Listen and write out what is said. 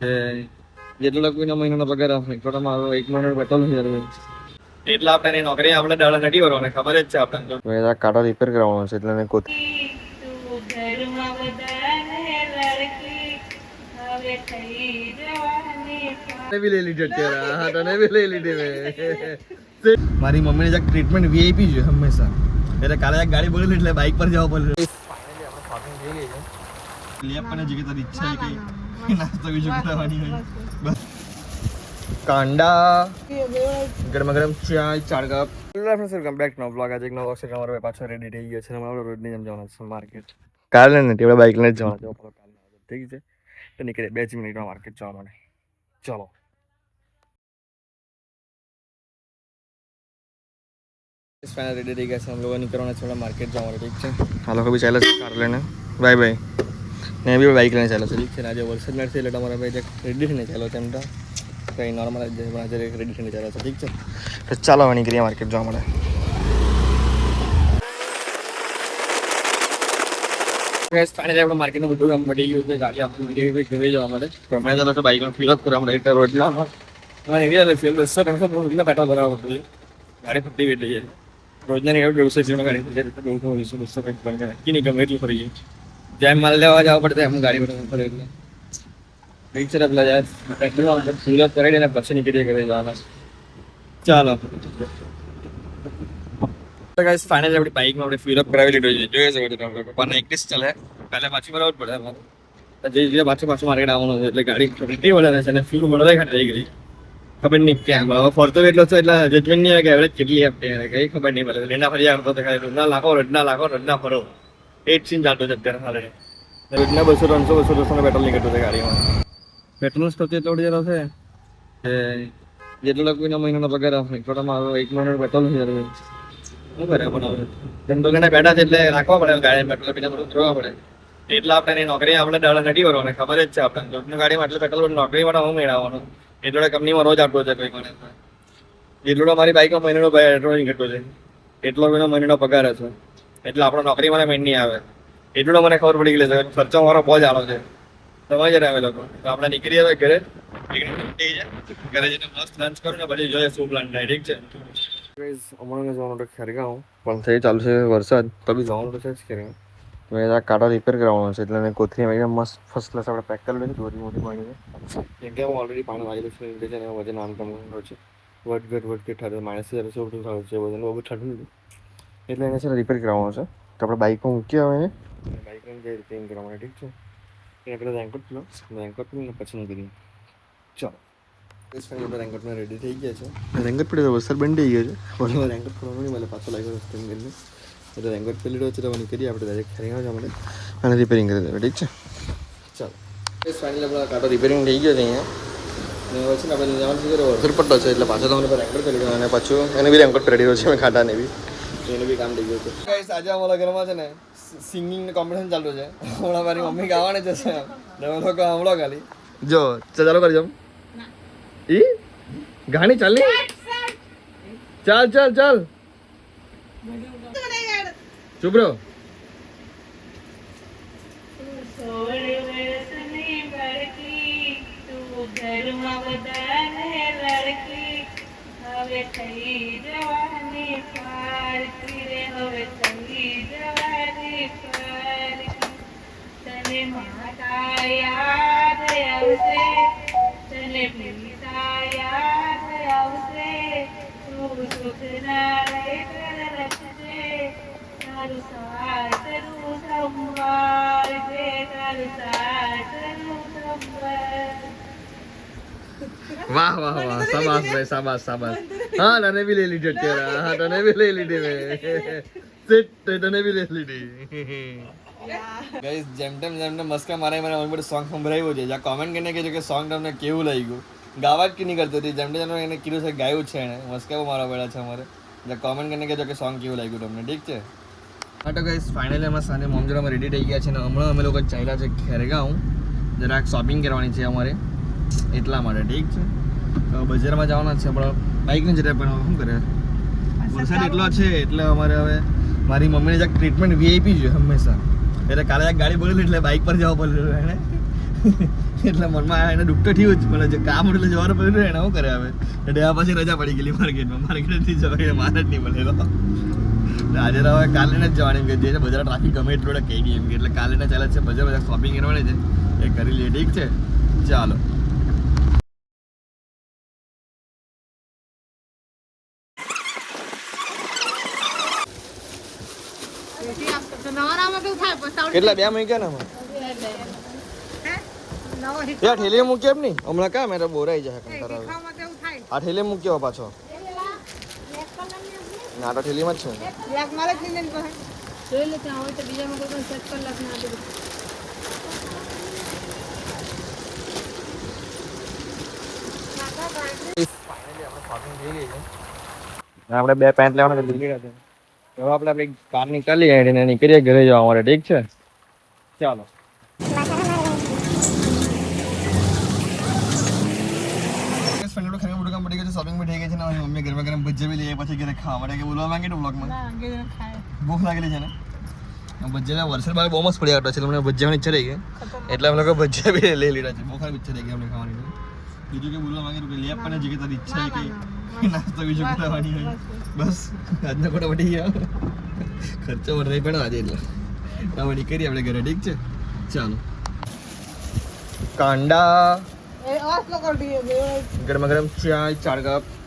જેટલો કોઈનો મહિનાનો પગાર આવે એટલો મારો એક મહિનાનો પેટ્રોલ થઈ જાય એટલે આપણે નોકરી આપણે દાડા નથી કરવાને ખબર જ છે આપણને કાંટો રિપેર કરાવવાનો છે એટલે બી લઈ લીધી અત્યારે હા તને બી લઈ લીધી મેં મારી મમ્મીને જ્યાં ટ્રીટમેન્ટ વીઆઈપી છે હંમેશા એટલે કાલે એક ગાડી બોલેલી એટલે બાઇક પર જવા પડે લેપ પણ જગ્યાએ તારી ઈચ્છા છે કે નાસ્તો બીજો કરાવવાની હોય બસ કાંડા ગરમા ગરમ ચાય 4 cup welcome back to blog. આજે એક નવો વખત અમારો પાછો રેડી થઈ ગયો છે અમારો રોડની જેમ જવાનું છે માર્કેટ કાલે નથી આપણે બાઇક લઈને જ જવાનું છે કાલે ઠીક છે તો નીકળે 2 મિનિટમાં માર્કેટ જવા માટે ચલો ફાઇનલ રેડી થઈ ગયા છે हम लोग નીકળવાના છે માર્કેટ જવા માટે ઠીક છે આ લોકો બી ચાલે છે કાર લઈને બાય બાય ને બી બાઇક લઈને ચાલે છે ઠીક છે આજે વરસાદ નથી એટલે તમારા ભાઈ રેડી થઈને ચાલો તેમ તો કંઈ નોર્મલ જ જાય આજે રેડી થઈને ચાલે છે ઠીક છે તો ચાલો હવે નીકળીએ માર્કેટ જવા માટે ફાઇનલી આપણે માર્કેટનું બધું કામ પડી ગયું છે ગાડી આપણું ઘરે જવા માટે અમે ચાલો તો બાઇકનો ફિલ અપ કરવા માટે રોડના એવી ફિલ પેટ્રોલ ભરાવા પડતું ગાડી ફૂટી એટલી છે રોજના વ્યવસાય છે ગાડી 200 કંઈક બને નહીં ગમે એટલું ફરી જેમ માલ લેવા જવા પડતા એમ ગાડી ફરે એટલે ઠીક છે પેલા જાય પેટ્રોલ ફિલ અપ કરી દે પછી નીકળીએ ઘરે જવાના ચાલો ગાઈસ ફાઇનલી આપણી બાઇકમાં આપણે ફિલ અપ કરાવી લીધો છે જોઈએ છે પપ્પાને 21 ચાલે પહેલા પાછી બરાબર પડે જે જે પાછું માર્કેટ આવવાનું છે એટલે ગાડી કેટલી વધારે છે અને ફ્યુલ વધારે ખાલી થઈ ગઈ ખબર નહીં ક્યાં હવે ફરતો એટલો છે એટલે જજમેન્ટ નહીં આવે કે એવરેજ કેટલી આપતી કઈ ખબર નહીં પડે રેના ફરી આવતો તો ખાલી રોજના ફરો એ જ સીન ચાલતો છે અત્યારે હાલે રોજના 200-300 પેટ્રોલ નીકળતું છે ગાડીમાં પેટ્રોલ સ્ટોક એટલો બધો છે કે જેટલો કોઈનો મહિનાનો પગાર આવે એટલો મારો એક મહિનાનો પેટ્રોલ થઈ જાય શું કરે પણ ધંધો કરીને બેઠા છે એટલે રાખવા પડે ગાડી પેટ્રોલ પીને બધું જોવા પડે એટલે આપણે નોકરી આપણે દાડા નથી કરવાને ખબર જ છે આપણને જોબની ગાડીમાં એટલે પેટ્રોલ નોકરી માટે હું મેળવવાનો એટલો કંપનીમાં રોજ આપતો છે કોઈ મને જેટલો મારી બાઇકમાં મહિનાનો પેટ્રોલ નીકળતો છે એટલો એનો મહિનાનો પગાર છે એટલે આપણો નોકરી મને મેન નહીં આવે એટલો મને ખબર પડી ગઈ છે ખર્ચો મારો બહુ જ આલો છે સમજ જ આવે લોકો તો આપણે નીકળીએ હવે ઘરે ઘરે જઈને મસ્ત લંચ કરું ને પછી જોઈએ શું પ્લાન થાય ઠીક છે હમણાં જવાનું તો ખેરગાંવ પણ થઈ ચાલુ છે વરસાદ તો બી જવાનું તો છે જ ખેરગાંવ મેં આ કાંટો રિપેર કરાવવાનો છે એટલે કોથળી એકદમ મસ્ત ફર્સ્ટ ક્લાસ આપણે પેક કરી લઈએ થોડી મોટી પાણી કેમ કે ઓલરેડી પાણી વાગેલું છે એટલે છે વજન આમ કમ છે વધઘટ ઠારે માણસ જયારે શું બધું થયું છે વજન બહુ ઠંડુ એટલે એને છે રિપેર કરાવવાનો છે તો આપણે બાઇકમાં મૂકી આવે બાઇકને જે રિપેરિંગ કરવા માટે ઠીક છે એ આપણે રેન્કોટ ને પછી નીકળીએ ચાલો રેન્કોટમાં રેડી થઈ ગયા છે રેન્કોટ પડે તો વરસાદ બંધ થઈ ગયો છે પણ રેન્કોટ પડવાનું નહીં મને પાછો લાગ્યો રસ્તે કરીને એટલે રેન્કોટ પેલી રહ્યો છે તો નીકળીએ આપણે ડાયરેક્ટ ખેરગાંવ જવા માટે અને રિપેરિંગ કરી દેવા ઠીક છે ચાલો ફાઇનલી આપણે કાંટો રિપેરિંગ થઈ ગયો છે અહીંયા પછી આપણે જવાનું છે વરસાદ પડતો છે એટલે પાછો તમને રેન્કોટ કરી ગયો અને પાછું એને બી રેન્કોટ પહેરી રહ્યો છે મેં ખાટાને બી એનું બી કામ થઈ ગયું છે આજે અમારા ઘરમાં છે ને સિંગિંગનું કોમ્પિટિશન ચાલતું છે હમણાં મારી મમ્મી ગાવાની જશે તમે લોકો હમણાં ખાલી જો ચાલો કરી જાઉં ઈ ગાણી ચાલની ચાલ ચૂપ રહો વાહ શાબાશ ભાઈ શાબાશ હા તને બી લઈ લીધી અત્યારે હા તને બી લઈ લીધી મેં તને બી લઈ લીધી ગાઈસ જેમ તેમ મસ્કા મારે મને બધું સોંગ સંભળાવ્યું છે જ્યાં કોમેન્ટ કરીને કહેજો કે સોંગ તમને કેવું લાગ્યું ગાવા જ કે નહીં કરતી હતી જેમ તેમ એને કીધું છે ગાયું છે એને મસ્કા મારવા પડ્યા છે અમારે જ્યાં કોમેન્ટ કરીને કહેજો કે સોંગ કેવું લાગ્યું તમને ઠીક છે હા તો ગાઈસ ફાઇનલી અમે સાંજે મોમજોડામાં રેડી થઈ ગયા છે ને હમણાં અમે લોકો ચાલ્યા છે ખેરગાંવ જરાક શોપિંગ કરવાની છે અમારે એટલા માટે ઠીક છે બજારમાં જવાના છે પણ બાઇક નહીં જતા પણ શું કરે વરસાદ એટલો છે એટલે અમારે હવે મારી મમ્મીને જ્યાં ટ્રીટમેન્ટ વીઆઈપી છે હંમેશા એટલે કાલે એક ગાડી બોલેલી એટલે બાઇક પર જવા પડેલું એને એટલે મનમાં એને દુઃખ તો થયું જ પણ જે કામ એટલે જવાનું પડ્યું એને શું કરે હવે એટલે આ પછી રજા પડી ગયેલી માર્કેટથી જવાય મારે જ નહીં મળેલો આજે હવે કાલે જ જવાની કે જે બધા ટ્રાફિક ગમે એટલું કહી દઈએ એમ કે એટલે કાલે ચાલે છે બધા શોપિંગ કરવાની છે એ કરી લઈએ ઠીક છે ચાલો કેટલા 2 મૂક્યા ને યાર ઠેલી મૂક્યો એમ નહીં હમણાં કા મેં તો બોરાઈ જાય કંટાળો આ ઠેલી મૂક્યો પાછો ના તો ઠેલીમાં જ છે આપણે 2 પેન્ટ લેવાના દિલ્હી હતા હવે આપણે આપણી કાર નીકળીએ અને નીકળીએ ઘરે જવા માટે ઠીક છે ચાલો શોપિંગ થઈ ગઈ છે ને મમ્મી ગરમા ગરમ ભજીયા બી લઈએ પછી ઘરે ખાવા માટે કે બોલવા માંગે તો બ્લોગમાં ભૂખ લાગેલી છે ને ભજીયા વરસાદ બાદ બહુ મસ્ત પડ્યા હતો છે મને ભજીયાની ઈચ્છા થઈ ગઈ એટલે અમે લોકો ભજીયા બી લઈ લીધા છે બહુ ખાલી ઈચ્છા થઈ ગઈ અમને ખાવાની બીજું કે બોલવા માંગે તો લે પણ જે કે તારી ઈચ્છા છે કે નાસ્તો બીજું કરાવવાની હોય બસ આજનો કોટા પડી ગયા ખર્ચો વધારે પડ્યો આજે એટલે હવે નીકળીએ આપણે ઘરે ઠીક છે ચાલો કાંડા ગરમા ગરમ ચાય 4 કપ